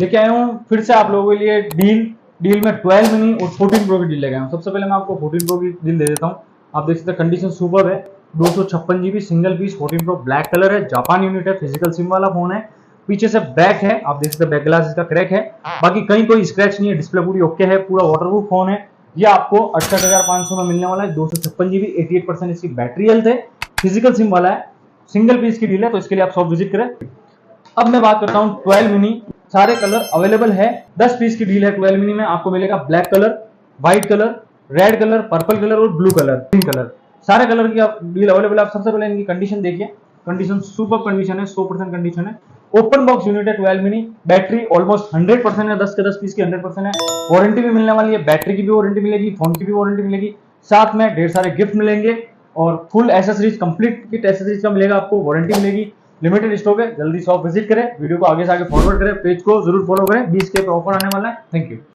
लेके आया हूँ फिर से आप लोगों के लिए डील में 12 मिनी और 14 प्रो की डील लेके आया हूँ। सबसे पहले मैं आपको 14 प्रो की डील दे देता हूँ। आप देख सकते हैं कंडीशन सुपर है, 256 GB single piece 14 pro black colour है, जापान यूनिट है, फिजिकल सिम वाला फोन है। पीछे से बैक है, आप देख सकते हैं बैक ग्लास इसका क्रैक है, बाकी कहीं कोई स्क्रैच नहीं है, डिस्प्ले पूरी ओके है, पूरा वाटरप्रूफ फोन है। ये आपको 68,500 में मिलने वाला है, 256 GB 88% इसकी बैटरी हेल्थ है, फिजिकल सिम वाला है, सिंगल पीस की डील है, तो इसके लिए आप शॉप विजिट करें। अब मैं बात करता हूँ 12 मिनी, सारे कलर अवेलेबल है, 10 पीस की डील है। 12 मिनी में आपको मिलेगा black colour, white colour, red colour, purple colour और ब्लू कलर, ग्रीन कलर, सारे कलर की डील अवेलेबल है। आप सबसे पहले इनकी कंडीशन देखिए, कंडीशन सुपर कंडीशन है, 100% कंडीशन है, ओपन बॉक्स यूनिट है 12 मिनी, बैटरी ऑलमोस्ट 100% है, 10 के 10 पीस की 100% है, वारंटी भी मिलने वाली है, बैटरी की भी वारंटी मिलेगी, फोन की भी वारंटी मिलेगी, साथ में ढेर सारे गिफ्ट मिलेंगे और full accessories, complete kit accessories का मिलेगा आपको, वारंटी मिलेगी। लिमिटेड स्टॉक है, जल्दी शॉप विजिट करें, वीडियो को आगे से आगे फॉरवर्ड करें, पेज को जरूर फॉलो करें, 20K पे ऑफर आने वाला है। Thank you.